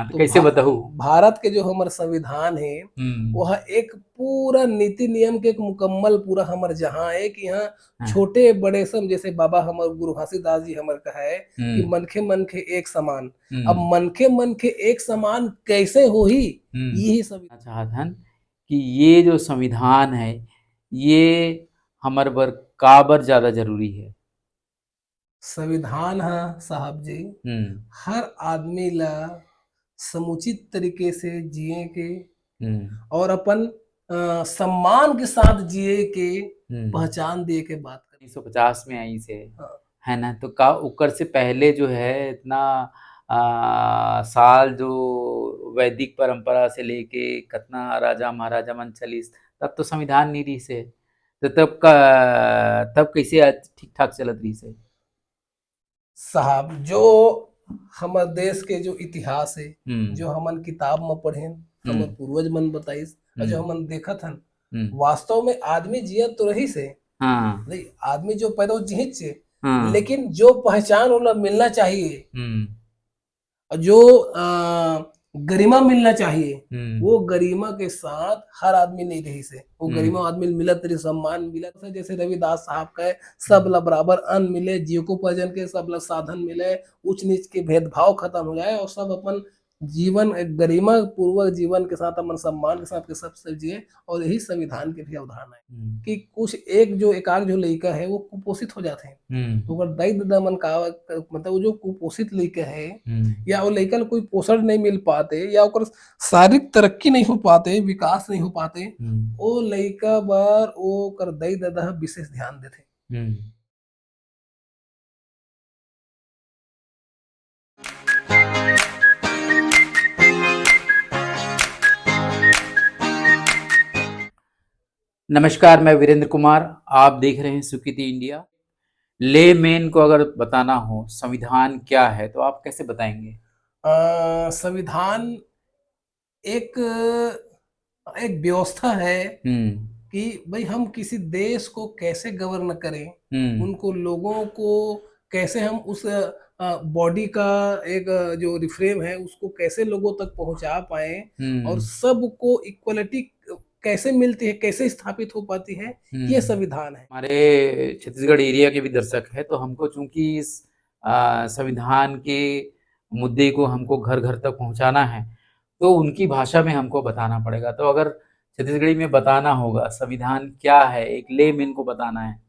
हाँ, तो तो कैसे बताऊँ? भारत के जो हमर संविधान है हुँ, वह एक पूरा नीति नियम के एक मुकम्मल पूरा हमर जहाँ है कि यहाँ हाँ, छोटे बड़े सब जैसे बाबा हमर गुरु घासीदास जी हमर कहे कि हुँ, मनखे मनखे एक समान। अब हुँ, मनखे मनखे एक समान कैसे होही हुँ। यही सब चाहतन कि ये जो संविधान है, ये हमर बर काबर ज़्यादा ज़रूरी है? संविधान है साहब जी। हुँ, हर आदमी ला समुचित तरीके से जिए के हुँ, और अपन सम्मान के साथ जिए के हुँ। पहचान दिए के बात कर। 1950 में आई से, हाँ, है ना? तो का ओकर से पहले जो है इतना साल जो वैदिक परंपरा से लेके कितना राजा महाराजा मन चलिस, तब तो संविधान नहीं रहिस हे। तो तब कैसे आज ठीक-ठाक चलत रहिस हे? साहब जो हमर देश के जो इतिहास है हुँ, जो हमन किताब में पढ़ेन हुँ, हमर पूर्वज मन बताइस और जो हुँ, हमन देखत हन हुँ। वास्तव में आदमी जियत तो रही से हाँ, नहीं आदमी जो पैदा हो जिहित से हाँ। लेकिन जो पहचान उन्हें मिलना चाहिए हुँ, और जो गरिमा मिलना चाहिए हुँ, वो गरिमा के साथ हर आदमी नहीं रही से वो हुँ, गरिमा आदमी मिलत रही सम्मान मिलत से जैसे रविदास साहब का हुँ, सब ला बराबर अन्न मिले जीविकोपार्जन के सब ला साधन मिले उच्च नीच के भेदभाव खत्म हो जाए और सब अपन जीवन एक गरिमा पूर्वक जीवन के साथ अपन सम्मान के साथ के सब जिए और यही संविधान की भी अवधारणा है हुँ, कि कुछ एक जो एकाक जो लड़का है वो कुपोषित हो जाते हैं हुँ, तो अगर दई ददा मन का मतलब वो जो कुपोषित लड़का है हुँ, या वो लइका ल कोई पोषण नहीं मिल पाते या ओकर शारीरिक तरक्की नहीं हो पाते, विकास नहीं हो पाते, हुँ, ओ लइका बर ओकर दाई-ददा ह विशेष ध्यान देथे। हुँ। नमस्कार, मैं वीरेंद्र कुमार, आप देख रहे हैं सुखिति इंडिया। लेमैन को अगर बताना हो संविधान क्या है, तो आप कैसे बताएँगे? संविधान एक एक व्यवस्था है हुँ, कि भई हम किसी देश को कैसे गवर्न करें, हुँ, उनको लोगों को कैसे हम उस बॉडी का एक जो रिफ्रेम है उसको कैसे लोगों तक पहुँचा पाएँ और हुँ, सबको इक्वालिटी कैसे मिलती है, कैसे स्थापित हो पाती है, ये हुँ। संविधान है। हमारे छत्तीसगढ़ एरिया के भी दर्शक हैं, तो हमको चूँकि इस संविधान के मुद्दे को हमको घर-घर तक पहुँचाना है, तो उनकी भाषा में हमको बताना पड़ेगा। तो अगर छत्तीसगढ़ी में बताना होगा, संविधान क्या है, एक लेमैन को बताना है,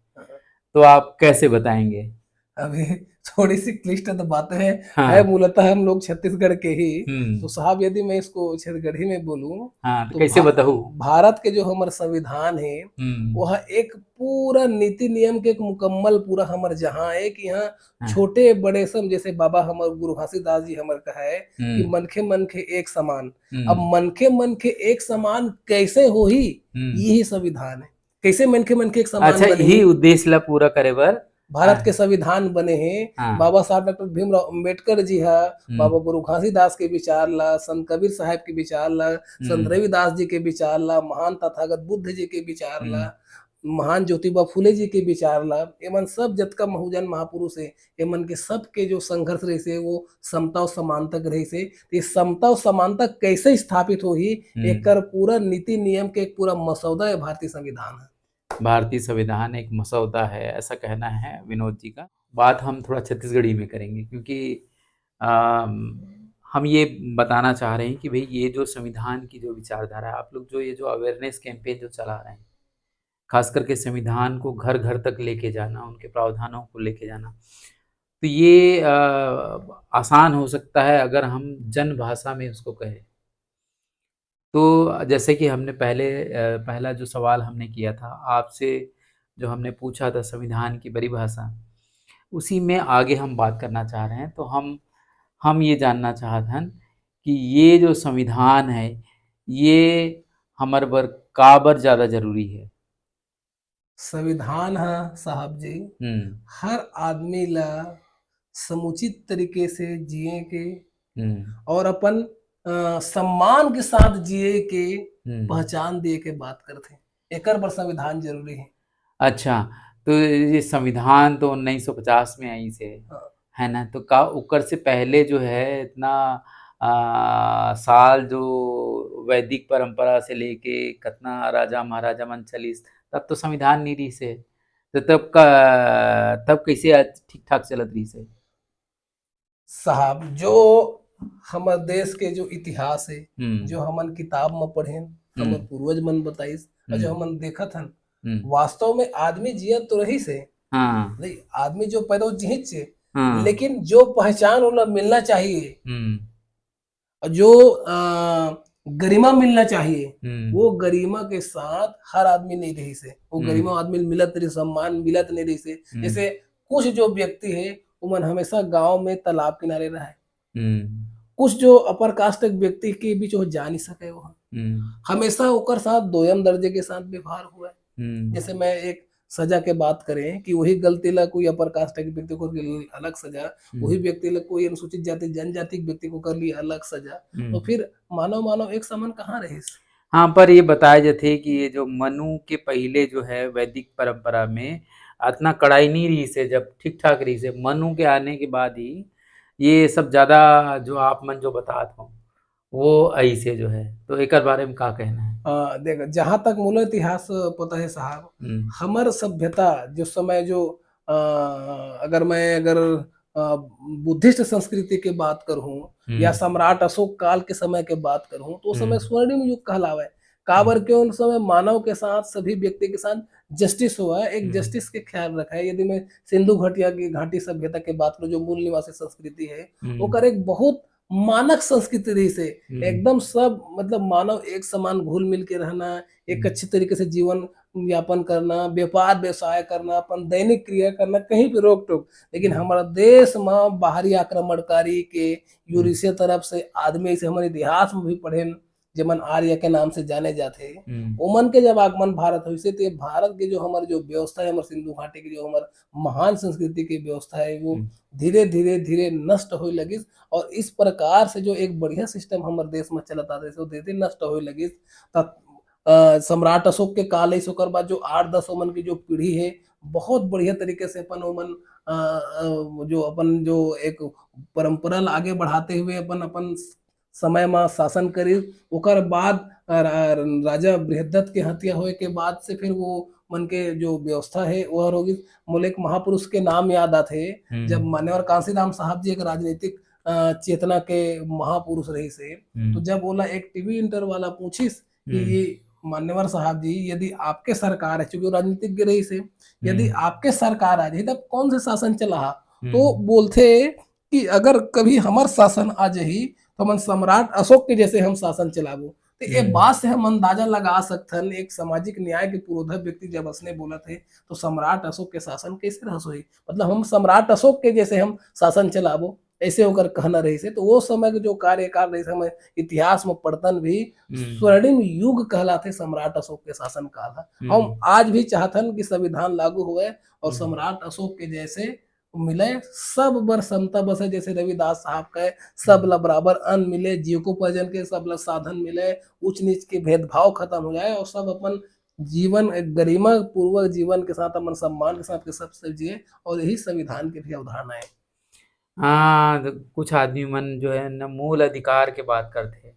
तो आप कैसे बताएँगे? अभी थोड़ी-सी क्लिष्ट तो बातें हैं, है हाँ, मूलतः हम लोग छत्तीसगढ़ के ही। तो हुँ, साहब यदि मैं इसको छत्तीसगढ़ी में बोलूँ, हाँ, तो तो कैसे बताऊँ? भारत के जो हमर संविधान है, हुँ, वह एक पूरा नीति नियम के एक मुकम्मल पूरा हमर जहाँ है कि यहाँ हाँ, छोटे-बड़े सब जैसे बाबा हमर गुरु घासीदास जी हमर कहे कि हुँ, मनखे मनखे एक समान। अब हुँ, मनखे मनखे एक समान कैसे होही, हुँ। यही संविधान है। कैसे मनखे मनखे एक समान अच्छा बनही? यही उद्देश्य ला पूरा करे बर भारत के संविधान बने हैं हाँ, बाबा साहब डॉक्टर भीमराव अम्बेडकर जी है हुँ, बाबा गुरु घासीदास के विचार ला संत कबीर साहब के विचार ला संत हुँ, रविदास जी के विचार ला महान तथागत बुद्ध जी के विचार हुँ, ला महान ज्योतिबा फूले जी के विचार ला एमन सब जतका बहुजन महापुरुष है एमन के सब के जो संघर्ष रही से वो समता और समानता के रही से ये समता और समानता कैसे स्थापित होही हुँ। एकर पूरा नीति नियम के एक पूरा मसौदा है भारतीय संविधान है। भारतीय संविधान एक मसौदा है, ऐसा कहना है विनोद जी का। बात हम थोड़ा छत्तीसगढ़ी में करेंगे क्योंकि हम ये बताना चाह रहे हैं कि भई ये जो संविधान की जो विचारधारा है, आप लोग जो ये जो अवेयरनेस कैंपेन जो चला रहे हैं, ख़ास करके संविधान को घर-घर तक लेके जाना, उनके प्रावधानों को लेके जाना, तो ये आसान हो सकता है अगर हम जन भाषा में उसको कहें। तो जैसे कि हमने पहला जो सवाल हमने किया था आपसे जो हमने पूछा था संविधान की परिभाषा, उसी में आगे हम बात करना चाह रहे हैं। तो हम ये जानना चाहत हन कि ये जो संविधान है, ये हमर बर काबर ज़्यादा ज़रूरी है? संविधान है साहब जी हुँ, हर आदमी ला समुचित तरीके से जिए के हुँ, और अपन सम्मान के साथ जिए के हुँ। पहचान दिए के बात करथे एकर बर संविधान जरूरी है। अच्छा, तो ये संविधान तो 1950 में आई से, हाँ, है ना? तो का ओकर से पहले जो है इतना साल जो वैदिक परंपरा से लेके कितना राजा महाराजा मन चलिस, तब तो संविधान नहीं रहिस हे, तो तब कैसे आज ठीक ठाक चलत रहिस हे? साहब जो हमर देश के जो इतिहास है, हम्म। जो हमन किताब में पढ़ेन, हमर हम्म। पूर्वज मन बताइस और जो हम्म। हमन देखत हन, हम्म। वास्तव में आदमी जियत तो रही से हाँ। नहीं, आदमी जो पैदा हो जिहित से, हाँ। लेकिन जो पहचान उन्हें मिलना चाहिए हम्म। और जो गरिमा मिलना चाहिए, हम्म। वो गरिमा के साथ हर आदमी नहीं रही से, वो हम्म। गरिमा आदमी मिलत रही, सम्मान मिलत नहीं रही से। हम्म। जैसे कुछ जो व्यक्ति है उमन हमेशा गांव में तालाब किनारे रहे, हम्म। कुछ जो अपर कास्ट के व्यक्ति के बीच वो जा नहीं सके, वो हम्म। हमेशा ओकर साथ दोयम दर्जे के साथ व्यवहार हुआ है। हम्म। जैसे मैं एक सजा के बात करें कि वही गलती ला कोई अपर कास्ट के व्यक्ति को कर ली अलग सजा, वही हम्म। व्यक्ति ला कोई अनुसूचित जाति जनजाति के व्यक्ति को कर ली अलग सजा, तो हम्म। फिर मानव मानव एक समान कहाँ रहे। हाँ, पर ये बताए जाथे कि ये जो मनु के पहिले जो है वैदिक परंपरा में इतना कड़ाई नहीं रही से, जब ठीक ठाक रही से मनु के आने के बाद ही ये सब ज्यादा जो आप मन जो बतात हो वो ऐसे जो है, तो एक बारे में का कहना है? देख, जहां तक मूल इतिहास पता है साहब, हम्म। हमर सभ्यता जो समय जो अगर बुद्धिस्ट संस्कृति के बात करूं या हम्म। सम्राट अशोक काल के समय के बात करूं, तो उस समय हम्म। स्वर्णिम युग कहलावे। काबर हम्म। के उन समय मानव के साथ सभी व्यक्ति के साथ जस्टिस हुआ है, एक हम्म। जस्टिस के ख्याल रखा है। यदि मैं सिंधु घाटिया की घाटी सभ्यता की बात करूं, जो मूल निवासी संस्कृति है, हम्म। ओकर एक बहुत मानक संस्कृति रही से, हम्म। एकदम सब मतलब मानव एक समान घुल मिल के रहना, एक अच्छी तरीके से जीवन यापन करना, व्यापार व्यवसाय करना, अपन दैनिक क्रिया करना, कहीं भी रोक टोक। लेकिन हम्म। हमारा देश में बाहरी आक्रमणकारी के हम्म। यूरोपीय तरफ से आदमी से हमारे इतिहास में भी पढ़े, जमन आर्य के नाम से जाने जाते, हम्म। ओमन के जब आगमन भारत हुई से, तो ये भारत के जो हमारे जो व्यवस्था है, हमारे सिंधु घाटी की जो हमारे महान संस्कृति की व्यवस्था है, वो हम्म। धीरे धीरे धीरे नष्ट होने लगी। और इस प्रकार से जो एक बढ़िया सिस्टम हमारे देश में चलता था, वो धीरे धीरे नष्ट होने लगी। तब सम्राट अशोक के काल है, ओकर बाद जो 8-10 ओमन की जो पीढ़ी है, बहुत बढ़िया तरीके से अपन ओमन जो अपन जो एक परंपरा ला आगे बढ़ाते हुए अपन अपन समय में शासन करी। ओकर बाद राजा बृहदत्त के हत्या होए के बाद से फिर वो मन के जो व्यवस्था है वो होगी। मोले एक महापुरुष के नाम याद आते, जब हम्म। मान्यवर कांसीराम साहब जी एक राजनीतिक चेतना के महापुरुष रही से, तो हम्म। जब बोला एक टीवी इंटर वाला पूछिस कि हम्म। ये मान्यवर साहब जी, यदि आपके सरकार है, चूंकि वो राजनीतिक रही से, यदि हम्म। आपके सरकार आ जाए तब कौन से शासन चला, तो हम्म। बोलते कि अगर कभी हमार शासन आ जाही तो हम सम्राट अशोक के जैसे हम शासन चलाबो। तो ये हम्म। बात से हम अंदाजा लगा सकथन, एक सामाजिक न्याय के पुरोधा व्यक्ति जब असने बोला थे, तो सम्राट अशोक के शासन कैसे रह सोई, मतलब हम सम्राट अशोक के जैसे हम शासन चलाबो, ऐसे होकर कहना रही से। तो वो समय के जो कार्यकाल रही समय इतिहास में पढ़तन भी हम्म। स्वर्णिम युग कहलाते सम्राट अशोक के शासन काल है। हम हम्म। आज भी चाहतन कि संविधान लागू हुए और हम्म। सम्राट अशोक के जैसे मिले, सब बर समता बसे, जैसे रविदास साहब कहे, सब हम्म। ला बराबर अन्न मिले, जीविकोपार्जन के सब ला साधन मिले, उच्च नीच के भेदभाव खत्म हो जाए और सब अपन जीवन एक गरिमा पूर्वक जीवन के साथ, अपन सम्मान के साथ के सब जिए। और यही संविधान की भी अवधारणा है। हाँ, तो कुछ आदमी मन जो है न मूल अधिकार के बात करते,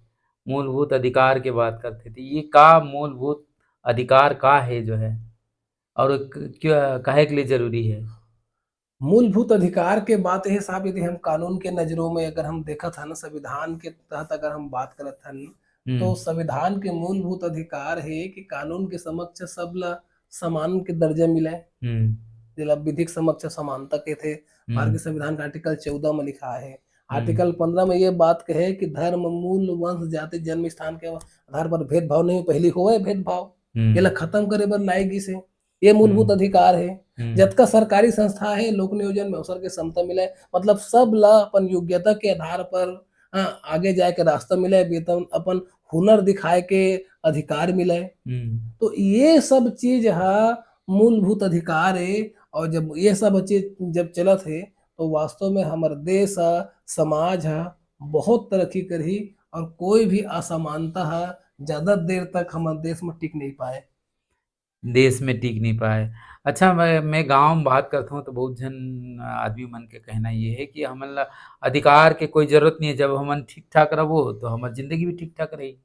मूलभूत अधिकार के बात करते थे, ये का मूलभूत अधिकार का है जो है, और क्यों काहे के लिए जरूरी है? मूलभूत अधिकार के बात है साहब, यदि हम कानून के नजरों में अगर हम देखा था ना, संविधान के तहत अगर हम बात करत हन, तो हम्म। संविधान के मूलभूत अधिकार है कि कानून के समक्ष सब ला समान के दर्जा मिले, हम्म। जिला विधिक समक्ष समानता के थे। भारतीय हम्म। संविधान का आर्टिकल 14 में लिखा है। हम्म। आर्टिकल 15 में ये बात कहे कि धर्म, मूल, वंश, जाति, जन्म स्थान के आधार पर भेदभाव नहीं, पहली होवे भेदभाव, ये ला हम्म। खत्म करे बर लाएगी से, ये मूलभूत हम्म। अधिकार है। हम्म। जतका सरकारी संस्था है, लोक नियोजन में अवसर के समता मिले, मतलब सब ला अपन योग्यता के आधार पर आगे जाए के रास्ता मिले, वेतन अपन हुनर दिखाए के अधिकार मिले। हम्म। तो ये सब चीज मूलभूत अधिकार है। और जब ये सब चीज जब चलत है, तो वास्तव में हमारे देश समाज बहुत तरक्की करी, और कोई भी असमानता ज्यादा देर तक हमारे देश में टिक नहीं पाए। देश में टिक नहीं पाए। अच्छा, मैं गाँव में बात करता हूँ तो बहुत झन आदमी मन के कहना ये है कि हमन ला अधिकार के कोई ज़रूरत नहीं है, जब हमन ठीक-ठाक रहबो तो हमर ज़िंदगी भी ठीक-ठाक रही।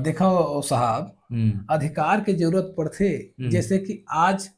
देखो साहब, हुँ, अधिकार की जरूरत पड़थे, हुँ, जैसे कि आज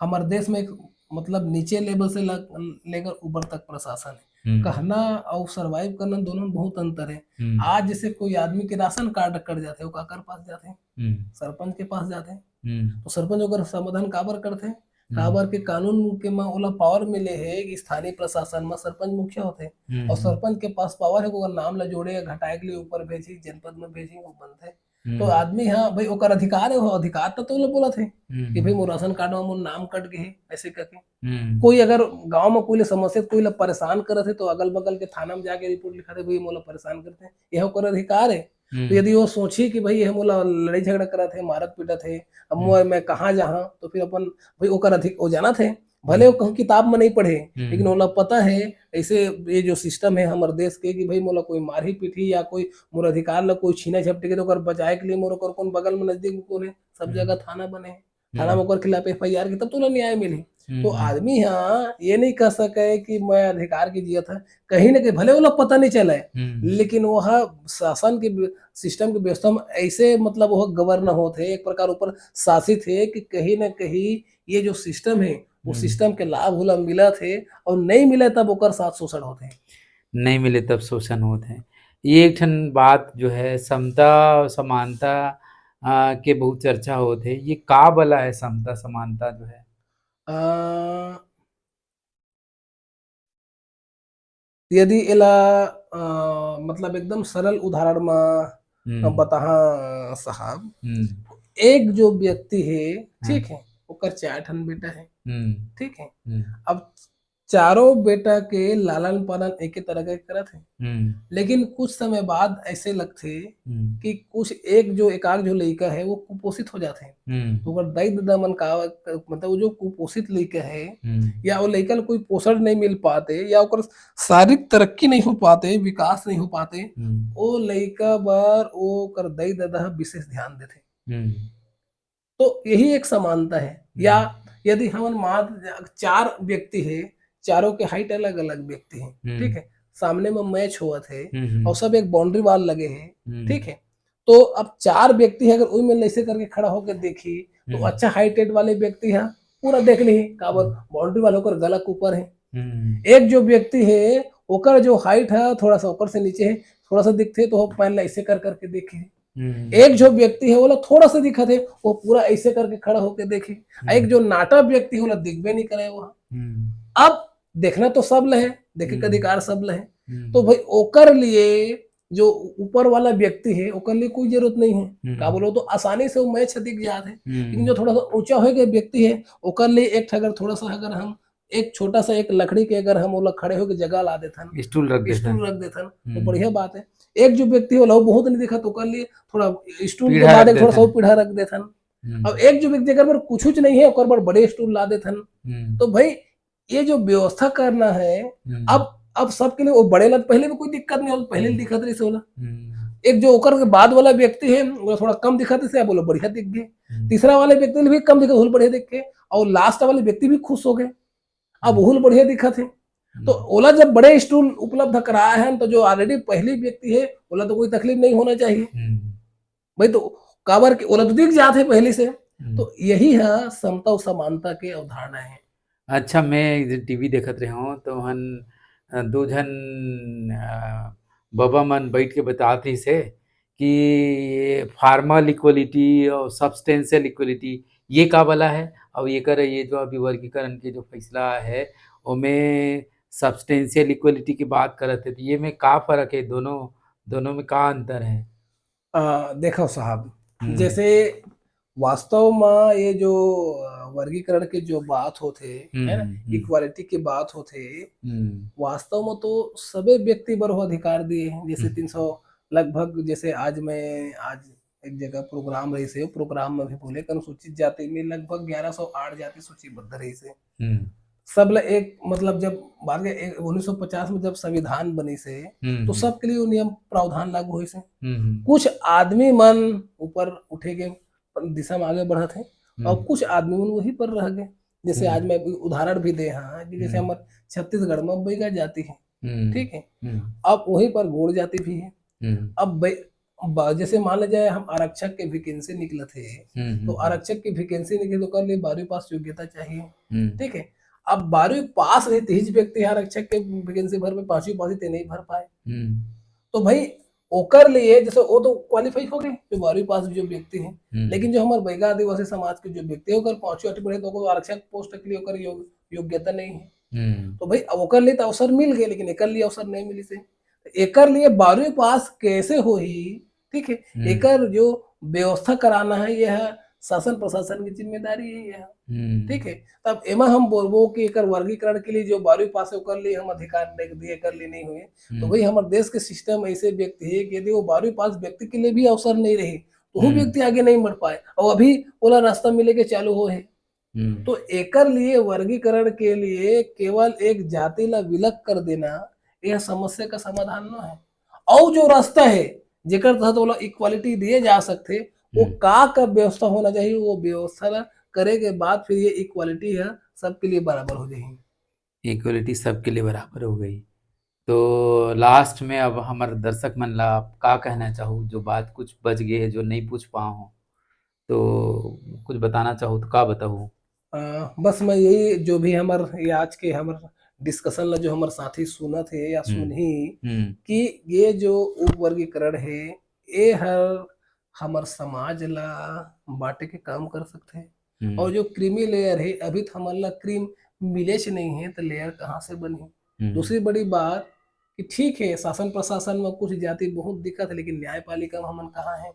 हमारे देश में एक मतलब नीचे लेवल से लेकर ऊपर तक प्रशासन है। हुँ, कहना और सरवाइव करना दोनों में बहुत अंतर है। हुँ, आज जैसे कोई आदमी के राशन कार्ड कट जाते, वो काकर पास जाते हैं? हुँ, सरपंच के पास जाते हैं। हुँ, तो सरपंच ओकर समाधान काबर करथे? हुँ, काबर के कानून के म ओला पावर मिले हे कि स्थानीय प्रशासन म सरपंच मुखिया होथे हुँ, और हुँ, सरपंच के पास पावर है कि ओकर नाम ल जोड़े या घटाए के लिए ऊपर भेजी, जनपद में भेजी, वो बनथे। तो हुँ, आदमी ह भई ओकर अधिकार है, वो अधिकार तो ओला बोलत हे हुँ, कि भई मोर राशन कार्ड म मोर नाम कट गे हे, ऐसे करके। हुँ, कोई अगर गाँव में कोई ल समस्या कोई ल परेशान करत हे तो अगल-बगल के थाना में जाके रिपोर्ट लिखा दे भई मोला परेशान करत हे, यह ओकर अधिकार है। तो हुँ, यदि वो सोची कि भई यह मोला लड़ाई झगड़ा करत हे, मारत-पीटत हे, अब हुँ, मैं कहाँ जाहाँ? तो फिर अपन भई ओकर वो जानत हे, हुँ, भले वो कहूँ किताब में नहीं पढ़े, लेकिन हुँ, ओला पता है ऐसे ये जो सिस्टम है हमर देश के कि भई मोला कोई मारही-पीटही या कोई मोर अधिकार ल कोई छीना-झपटी के तो ओकर बचाए के लिए मोर ओकर कौन बगल में नज़दीक में कौन है? सब जगह थाना बने हे। थाना में हुँ, ओकर खिलाफ एफआईआर की तब तो ओला न्याय मिलही। हुँ, तो हुँ, आदमी हाँ ये नहीं कह सके कि मैं अधिकार की जियत है, कहीं न कहीं भले वो लोग पता नहीं चले, हुँ, लेकिन वह शासन के सिस्टम की व्यवस्था में ऐसे मतलब वह गवर्न होते हैं, एक प्रकार ऊपर शासित है कि कहीं न कहीं ये जो सिस्टम है, वो हुँ। सिस्टम के लाभ ओला मिलत है और नहीं मिले तब ओकर साथ शोषण होते हैं। नहीं मिले तब शोषण होत हे। ये एक ठन बात जो है समता और समानता के बहुत चर्चा होत हे। ये का बला है समता समानता जो है? अ, यदि एला मतलब एकदम सरल उदाहरण में हुँ, बताहा साहब, हुँ, एक जो व्यक्ति है, हाँ, ठीक है? ओकर 4 ठन बेटा है, हुँ, ठीक है? हुँ, अब चारों बेटा के लालन-पालन एके तरह के करत हे। हुँ, लेकिन कुछ समय बाद ऐसे लगथे हुँ, कि कुछ एकाक जो लइका है वो कुपोषित हो जाथे। हुँ, तो ओकर दाई-ददा मन का मतलब वो जो कुपोषित लइका है हुँ, या वो लइका ल कोई पोषण नहीं मिल पाते या ओकर शारीरिक तरक्की नहीं हो पाते, विकास नहीं हो पाते, हुँ, ओ लइका बर ओकर दाई-ददा ह विशेष ध्यान देथे। हुँ, तो यही एक समानता है। या हुँ, यदि हमन मान 4 व्यक्ति हैं, चारों के हाइट अलग-अलग व्यक्ति हैं, ठीक है? सामने में मैच होवत है हुँ, हुँ, और सब एक बाउंड्री वॉल लगे हैं, हुँ, ठीक है? तो अब 4 व्यक्ति हैं अगर ओइ में ऐसे करके खड़ा होके देखी, तो हुँ, अच्छा हाइटेड वाले व्यक्ति ह पूरा देख लिही काबर हुँ, बाउंड्री वॉल ओकर गला के ऊपर है। हुँ, एक जो व्यक्ति है, ओकर जो हाइट है थोड़ा-सा ओकर से नीचे है, थोड़ा-सा दिखथे तो वो पैन ल ऐसे कर के देखे। हुँ, एक जो व्यक्ति है ओला थोड़ा-सा दिखत है, वो पूरा ऐसे करके खड़ा होके देखे। एक जो नाटा व्यक्ति है ओला दिखबे नहीं करे वहाँ। हुँ, अब देखना तो सब ल है, देखे के हुँ, अधिकार सब ल है। तो हुँ, भाई ओकर लिए जो ऊपर वाला व्यक्ति है, ओकर लिए कोई ज़रूरत नहीं है। का हुँ, बोलो तो आसानी से वो मैच दिख जात है। लेकिन जो हुँ, थोड़ा-सा ऊँचा होए के व्यक्ति है, ओकर लिए एक ठो अगर थोड़ा-सा अगर हम एक छोटा-सा एक लकड़ी के अगर हम ओला खड़े होके जगह ला देथन, स्टूल रख देथन। स्टूल रख देथन, तो हुँ, बढ़िया बात है। एक जो व्यक्ति होला वो बहुत नहीं दिखत, ओकर लिए थोड़ा स्टूल के पीढ़ा बाद रख एक थोड़ा-सा देथन। और पीढ़ा रख देथन। हुँ, अब एक जो व्यक्ति अगर बर कुछुच नहीं है, ओकर बर बड़े स्टूल ला देथन। हुँ, तो भाई ये जो व्यवस्था करना है, हुँ, अब सबके लिए वो बड़े ल पहले भी कोई दिक्कत नहीं होला, पहले हुँ, ले दिखत रहिस ओला। हुँ, एक जो ओकर के बाद वाला व्यक्ति है, वो थोड़ा कम दिखत रहिस अब ओला बढ़िया दिख गे। हुँ, तीसरा वाले व्यक्ति ले भी कम दिखत, ओहू बढ़िया दिख के और लास्ट वाले व्यक्ति भी खुश हो गए। अब हुँ, ओहू बढ़िया दिखत है। तो हुँ, ओला जब बड़े स्टूल उपलब्ध कराए हैं, तो जो ऑलरेडी पहली व्यक्ति है, ओला तो कोई तकलीफ नहीं होना चाहिए। हुँ, भाई तो काबर के ओला तो दिख जात है पहले से। हुँ। तो यही है समता और समानता के अवधारणा है। अच्छा, मैं एक दिन टीवी देखत रेहूँ तो वहन 2 झन बबा मन बइठ के बतात रहिस हे कि ये फार्मल इक्वालिटी और सब्सटेंशियल इक्वालिटी ये का वाला है? और एकर ये जो अभी वर्गीकरण के जो फैसला है, ओमे सब्सटेंशियल इक्वालिटी की बात करत हे, तो ये में का फ़र्क है? दोनों दोनों में का अंतर है? देखो साहब, हुँ, जैसे वास्तव में ये जो वर्गीकरण की जो बात होथे, हुँ, है ना? हुँ, हुँ, इक्वालिटी की बात होथे, हुँ, वास्तव में तो सभी व्यक्ति बर वो अधिकार दिए हैं। हुँ, जैसे 300 लगभग जैसे आज एक जगह प्रोग्राम रहिस हे, प्रोग्राम में भी बोले कि अनुसूचित जाति में लगभग 1108 जाति सूचीबद्ध रहिस हे। हुँ, सब ल एक मतलब जब बाद में 1950 में जब संविधान बनिस हे, हुँ, तो हुँ, सबके लिए वो नियम प्रावधान लागू होइस हे। हुँ, हुँ, कुछ आदमी मन ऊपर उठे गे, दिशा में आगे बढ़त है और कुछ आदमी मन वही पर रह गए। जैसे आज मैं उदाहरण भी दे हाँ कि जैसे हमारे छत्तीसगढ़ में बैगा जाति है, ठीक है, अब वहीं पर गौड़ जाति भी है। अब जैसे मान लीजिए जाए हम आरक्षक के वैकेंसी निकले थे, तो आरक्षक की वैकेंसी निकली तो कर लिए 12वीं पास योग्यता चाहिए, ठीक है। अब 12वीं पास रहते ही व्यक्ति आरक्षक के वैकेंसी भर में 5वीं पास ही नहीं भर पाए, तो भाई ओकर लिए जैसे वो तो क्वालिफाई हो गए जो 12वीं पास जो व्यक्ति है, लेकिन जो हमारे बैगा आदिवासी समाज के जो व्यक्ति है ओकर 5वीं 8वीं पढ़े तो आरक्षक पोस्ट के लिए ओकर योग्यता नहीं है, तो भाई ओकर लिए तो अवसर मिल गए लेकिन एकर लिए अवसर नहीं मिली से। एकर लिए 12वीं पास कैसे हो ही, ठीक है, एकर जो व्यवस्था कराना है यह शासन प्रशासन की जिम्मेदारी है यह, ठीक है। तब एमा हम बोलबो कि एकर वर्गीकरण के लिए जो 12वीं पास है ओकर लिए हम अधिकार देख दिए कर लिए नहीं हुए, तो भाई हमारे देश के सिस्टम ऐसे व्यक्ति है कि यदि वो 12वीं पास व्यक्ति के लिए भी अवसर नहीं रहे तो वो व्यक्ति आगे नहीं बढ़ पाए और अभी ओला रास्ता मिले के चालू हो है। तो एकर लिए वर्गीकरण के लिए केवल एक जाति ला विलग कर देना यह समस्या का समाधान न है, और जो रास्ता है जेकर तहत ओला इक्वालिटी दिए जा सकते वो का व्यवस्था होना चाहिए, वो व्यवस्था करे के बाद फिर ये इक्वालिटी है सबके लिए बराबर हो जाएगी। इक्वलिटी सबके लिए बराबर हो गई। तो लास्ट में अब हमारे दर्शक मन ला आप का कहना चाहूँ जो बात कुछ बच गए जो नहीं पूछ पाओ तो कुछ बताना चाहूँ तो का बताऊँ? बस मैं यही जो भी हमार ये आज के हमार डिस्कशन ला जो हमार साथी सुना थे या सुनही कि ये जो उप वर्गीकरण है ये हर हमार समाज ला बांटे के काम कर सकते हैं, और जो क्रीमी लेयर है अभी तो हमारे ला क्रीम मिलेच नहीं है तो लेयर कहाँ से बनी। दूसरी बड़ी बात कि ठीक है शासन प्रशासन में कुछ जाति बहुत दिक्कत है लेकिन न्यायपालिका में हमन कहाँ है।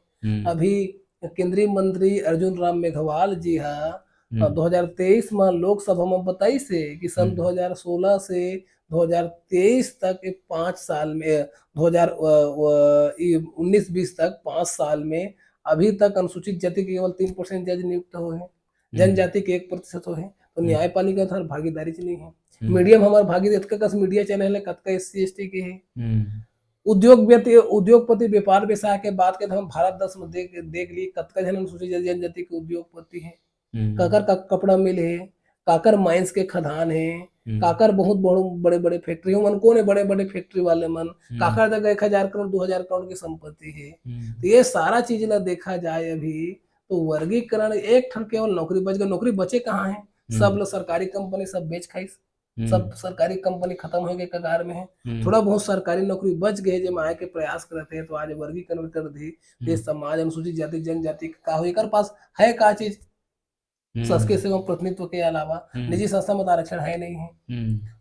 अभी केंद्रीय मंत्री अर्जुन राम मेघवाल जी हाँ 2023 में लोकसभा में बताई से कि सन 2016 से 2023 तक 5 साल में 2019-20 तक 5 साल में अभी तक अनुसूचित जाति के केवल 3% जज नियुक्त हुए हैं, जनजाति के 1% हुए हैं, तो न्यायपालिका तो भागीदारी नहीं है। मीडियम हमारे भागीदारी मीडिया चैनल है कतका SC ST के है। उद्योगपति व्यापार व्यवसाय के बात के हम भारत देश में देख ली कतका जन अनुसूचित जनजाति के उद्योगपति है, काकर का कपड़ा मिल है, काकर माइंस के खदान है, काकर बहुत बड़े बड़े फैक्ट्री मन कौन है बड़े बड़े फैक्ट्री वाले मन काकर तक 1000 करोड़ 2000 करोड़ की संपत्ति है। तो ये सारा चीज ला देखा जाए अभी तो वर्गीकरण एक ठन केवल नौकरी बच गए, नौकरी बचे कहाँ है, सब लोग सरकारी कंपनी सब बेच खाई, सब सरकारी कंपनी खत्म हो गए कगार में है। थोड़ा बहुत सरकारी नौकरी बच गए जो आए के प्रयास करते हैं, तो आज वर्गीकरण कर दी ये समाज अनुसूचित जाति जनजाति का हो एकर पास है का चीज शासकीय सेवा प्रतिनिधित्व के अलावा निजी संस्था में आरक्षण है नहीं है।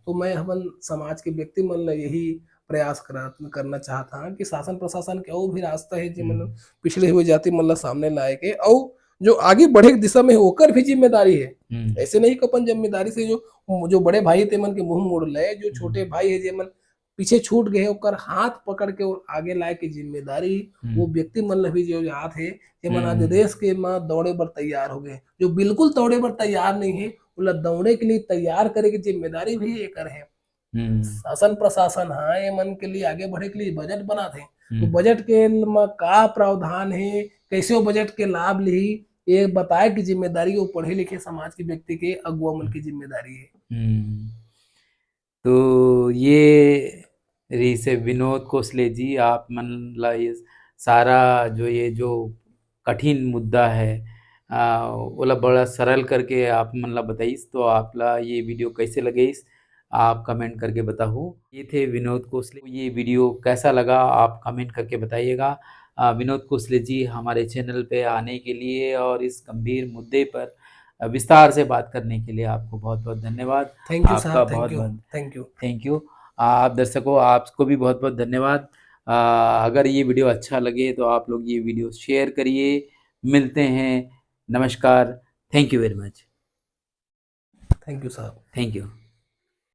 तो मैं हम समाज के व्यक्ति मन यही प्रयास करना चाहता हूँ कि शासन प्रशासन के और भी रास्ता है जो मतलब पिछड़े हुए जाति मन सामने लाए के और जो आगे बढ़े की दिशा में होकर भी जिम्मेदारी है। ऐसे नहीं कि अपन जिम्मेदारी से जो बड़े भाई थे मन के मुंह मोड़ ले, जो छोटे भाई है जे मन पीछे छूट गए ओकर हाथ पकड़ के और आगे लाए की जिम्मेदारी वो व्यक्ति मन भी जो याद है कि मन आज देश के माँ दौड़े पर तैयार हो गए, जो बिल्कुल दौड़े पर तैयार नहीं है उला दौड़े के लिए तैयार करे की जिम्मेदारी भी ये कर है। शासन प्रशासन हाँ ये मन के लिए आगे बढ़े के लिए बजट बनाते हैं, तो बजट के का प्रावधान है कैसे वो बजट के लाभ ली ये बताए की जिम्मेदारी वो पढ़े लिखे समाज के व्यक्ति के अगुआ मन की जिम्मेदारी है। तो ये रही से विनोद कोसले जी आप मन ला ये सारा जो कठिन मुद्दा है ओला बड़ा सरल करके आप मन ला बताइस, तो आप ला ये वीडियो कैसे लगेस आप कमेंट करके बताओ। ये थे विनोद कोसले, ये वीडियो कैसा लगा आप कमेंट करके बताइएगा। विनोद कोसले जी हमारे चैनल पे आने के लिए और इस गंभीर मुद्दे पर विस्तार से बात करने के लिए आपको बहुत बहुत धन्यवाद। थैंक यू आपका बहुत बहुत थैंक यू। आप दर्शकों आपको भी बहुत बहुत धन्यवाद। अगर ये वीडियो अच्छा लगे तो आप लोग ये वीडियो शेयर करिए। मिलते हैं, नमस्कार, thank you very much. Thank you साहब, थैंक यू।